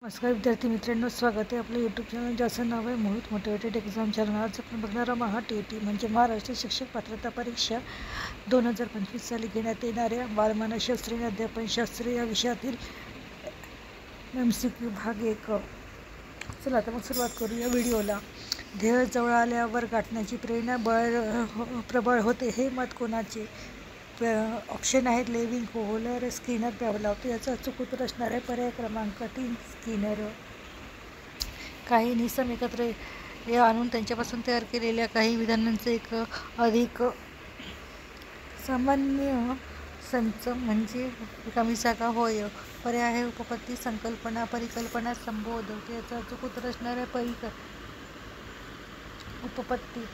नमस्कार विद्यार्थी मित्रांनो, स्वागत आहे आपलं यूट्यूब चॅनल ज्याचं नाव आहे मोहित मोटिवेटेड एक्झाम चॅनल। आज आपण बघणार आहोत TET म्हणजे महाराष्ट्र शिक्षक पात्रता परीक्षा 2025 साली घेण्यात येणाऱ्या बालमानसशास्त्र आणि अध्यापनशास्त्र या विषयातील MCQ भाग 1। चला तर मग सुरुवात करूया व्हिडिओला। ध्येय जवळ आल्यावर गाठण्याची प्रेरणा प्रबळ होते, हे मत कोणाचे? ऑप्शन आहेत लेविन, कोहलर, स्किनर, पॅवलॉव। याचा अचूक उत्तर असणार आहे पर्याय क्रमांक 3 स्किनर। काही निसम एकत्र आणून त्यांच्यापासून तयार केलेल्या काही विधानांचे एक अधिक सामान्य संच म्हणजे रिकामी जागा होय। पर्याय आहे उपपत्ती, संकल्पना, परिकल्पना, संबोध। याचा अचूक उत्तर असणार आहे उपपत्ती।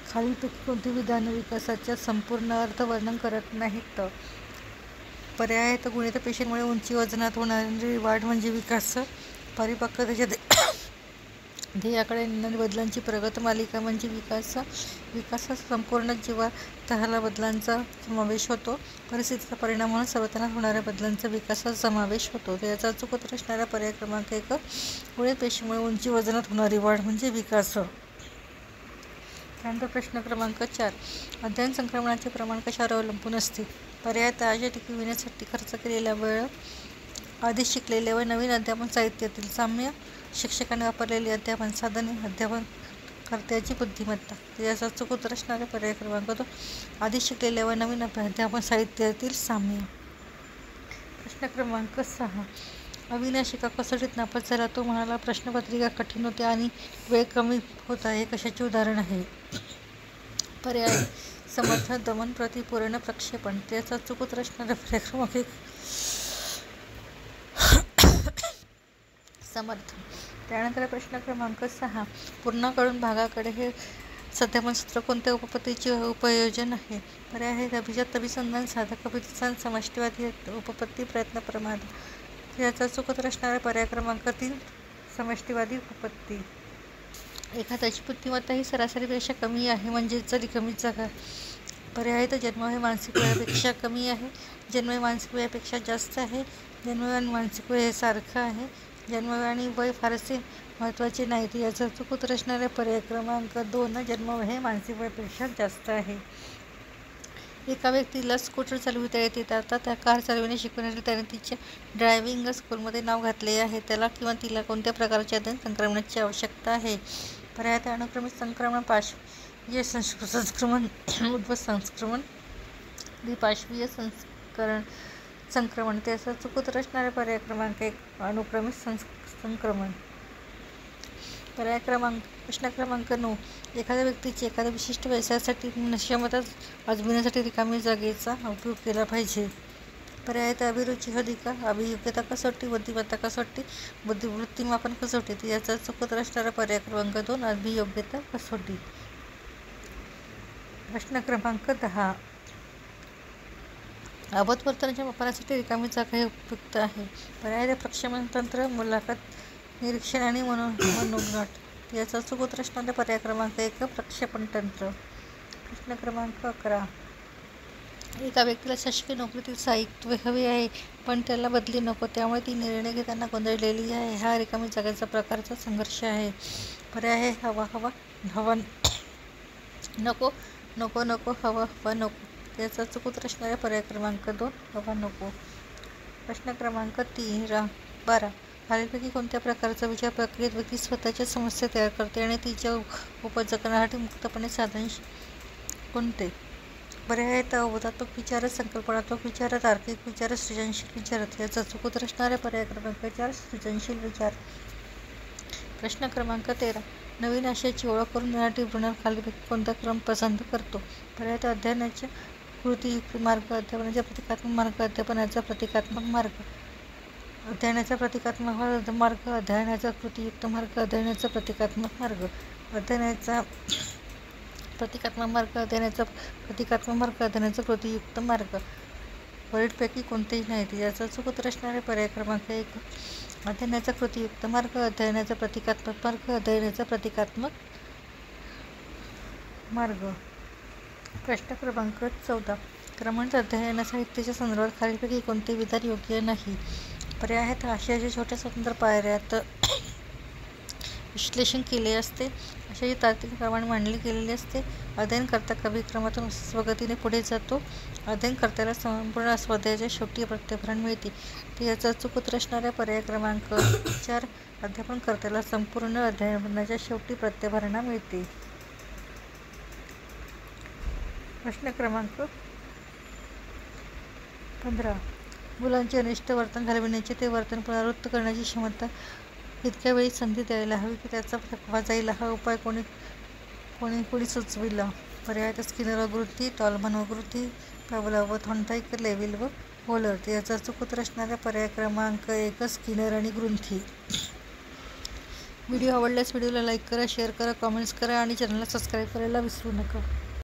खालीलपैकी कोणती विधान विकासाच्या संपूर्ण अर्थ वर्णन करत नाहीत? पर्याय आहेत गुणित पेशींमुळे उंची, वजनात होणारी वाढ म्हणजे विकास, परिपक्वतेच्या ध्येयाकडे नेणारी बदलांची प्रगत मालिका म्हणजे विकास, विकासात संपूर्ण जीवातला बदलांचा समावेश होतो, परिस्थितीचा परिणाम म्हणून सर्वत्र होणाऱ्या बदलांचा विकासात समावेश होतो। याचा अचूक उत्तर असणारा पर्याय क्रमांक 1 गुणित पेशींमुळे उंची, वजनात होणारी वाढ म्हणजे विकास। त्यानंतर प्रश्न क्रमांक 4, अध्ययन संक्रमणाचे प्रमाण कशावर अवलंबून असते? पर्याय ताजे टिकविण्यासाठी खर्च केलेला वेळ, आधी शिकलेले व नवीन अध्यापन साहित्यातील साम्य, शिक्षकांनी वापरलेली अध्यापन साधने, अध्यापनकर्त्याची बुद्धिमत्ता। याचा अचूक उत्तर असणारे पर्याय क्रमांक 2 आधी शिकलेले व नवीन अध्यापन साहित्यातील साम्य। प्रश्न क्रमांक 6, अविनाश एका कसोटीत नापास झाला। तो म्हणाला प्रश्नपत्रिका कठीण होती आणि वेळ कमी होता। हे कशाचे उदाहरण आहे? पर्याय समर्थन, दमन, प्रतिपूर्ण, प्रक्षेपण। त्याचा अचूक उत्तर असणारा पर्याय क्रमांक 1 समर्थन। त्यानंतर प्रश्न क्रमांक 6, पूर्णाकडून भागाकडे हे सध्यापन सूत्र कोणत्या उपपत्तीचे उपयोजन आहे? पर्याय आहे अभिजात, अभिसंधान, साधक, अभिसंधान, समष्टिवादी, उपपत्ती, प्रयत्न, प्रमाद। याचा अचूक उत्तर असणारा पर्याय क्रमांक 3 समष्टिवादी उपपत्ती। एखाद्याची बुद्धिमत्ता ही सरासरीपेक्षा कमी आहे म्हणजेच रिकामी जागा। पर्याय तर जन्म हे मानसिक वयापेक्षा कमी आहे, जन्म हे मानसिक वयापेक्षा जास्त आहे, जन्मवय आणि मानसिक वय हे सारखं आहे, जन्मवय आणि वय फारसे महत्त्वाचे नाहीत। याचा अचूक उत्तर असणारे पर्याय क्रमांक 2 जन्मवय हे मानसिक वयापेक्षा जास्त आहे। एका व्यक्तीला स्कूटर चालविता येते, आता त्या कार चालविणे शिकवण्यासाठी त्याने तिच्या ड्रायव्हिंग स्कूलमध्ये नाव घातले आहे। त्याला किंवा तिला कोणत्या प्रकारचे अध्ययन संक्रमणाची आवश्यकता आहे? पर्याय अनुक्रमिक संक्रमण, पाशवीय संक्रमण, उद्भव संक्रमण, द्विपाशवीय संक्रमण। त्याचा अचूक उत्तर असणारे पर्याय क्रमांक 1 अनुक्रमिक संक्रमण। प्रश्न क्रमांक 9, एखाद्या व्यक्तीची एखाद्या विशिष्ट व्यवसायासाठी क्षमता आजमावण्यासाठी रिकामी जागेचा उपयोग केला पाहिजे। पर्याय अभिरुची, अधिकार, अभियोग्यता कसोटी, बुद्धिमत्ता कसोटी, बुद्धिमापन कसोटी। याचा अचूक उत्तर असणारा पर्याय क्रमांक 2 अभियोग्यता कसोटी। प्रश्न क्रमांक 10, अबोधवर्तनाच्या मापनासाठी रिकामी जागा हे उपयुक्त आहे। पर्याय प्रक्षेपण तंत्र, मुलाखत, निरीक्षण आणि मनोगट। याचा अचूक उत्तर असणारे पर्याय क्रमांक 1 प्रक्षेपण तंत्र। प्रश्न क्रमांक 11, एका व्यक्तीला शासकीय नोकरीतील स्थायित्व हवे आहे पण त्याला बदली नको, त्यामुळे ती निर्णय घेताना गोंधळलेली आहे। हा रिकामी जागेचा प्रकारचा संघर्ष आहे। पर्याय आहे हवा हवा, हवा नको, नको नको, हवा हवा नको। याचा अचूक उत्तर असणारे पर्याय क्रमांक 2 हवा नको। प्रश्न क्रमांक 12, खालीलपैकी कोणत्या प्रकारचा विचार प्रक्रियेत व्यक्ती स्वतःच्या समस्या तयार करते आणि तिच्या उपयोजनासाठी मुक्तपणे साधन कोणते? पर्याय आहेत अवबोधात्मक विचार, संकल्पनात्मक विचार, तार्किक विचार, सृजनशील विचार। याचा अचूक उत्तर असणारे पर्याय क्रमांक 4 सृजनशील विचार। प्रश्न क्रमांक 13, नवीन आशयाची ओळख करून देण्यासाठी ब्रुनर खालीलपैकी कोणता क्रम पसंत करतो? पर्याय अध्ययनाच्या कृतीयुक्त मार्ग, अध्यापनाचा प्रतिकात्मक मार्ग, अध्यापनाचा प्रतिकात्मक मार्ग, अध्ययनाचा प्रतिकात्मक मार्ग, अध्ययनाचा कृतीयुक्त मार्ग, अध्ययनाचा प्रतिकात्मक मार्ग, अध्ययनाचा प्रतिकात्मक मार्ग, अध्ययनाचा प्रतिकात्मक मार्ग, अध्ययनाचा कृतीयुक्त मार्ग। वरीलपैकी कोणतेही नाहीत। याचा अचूक उत्तर असणारे पर्याय क्रमांक 1 अध्ययनाचा कृतीयुक्त मार्ग, अध्ययनाचा प्रतिकात्मक मार्ग, अध्ययनाचा प्रतिकात्मक मार्ग। प्रश्न क्रमांक 14, क्रमश अध्ययन साहित्याच्या संदर्भात खालीलपैकी कोणते विधान योग्य नाही? पर्याय आहेत आशयाच्या छोट्या स्वतंत्र पायऱ्यात विश्लेषण केले असते, आशयाची तार्किक प्रमाणे मांडणी केलेली असते, अध्ययनकर्ता कविक्रमातून स्वगतीने पुढे जातो, अध्ययनकर्त्याला संपूर्ण स्वाध्यायाच्या शेवटी प्रत्ययभरण मिळते. तर याचा अचूक उत्तर असणाऱ्या पर्याय क्रमांक 4, अध्यापनकर्त्याला संपूर्ण अध्ययनाच्या शेवटी प्रत्ययभरणा मिळते. प्रश्न क्रमांक 15. मुलांचे अनिष्ट वर्तन घालविण्याची ते वर्तन पुनरावृत्त करण्याची क्षमता इतक्या वेळी संधी द्यायला हवी की त्याचा थकवा जाईल. हा उपाय कोणी सुचविला? पर्याय स्किनर व ग्रुथी, टॉलमन व ग्रुथी, पॅव्लोव व थॉर्नडाईक, लेव्हिल व व्होलर. याचा अचूक उत्तर असणाऱ्या पर्याय क्रमांक 1, स्किनर आणि ग्रुथी. व्हिडिओ आवडल्यास व्हिडिओला लाईक करा, शेअर करा, कॉमेंट्स करा आणि चॅनलला सबस्क्राईब करायला विसरू नका.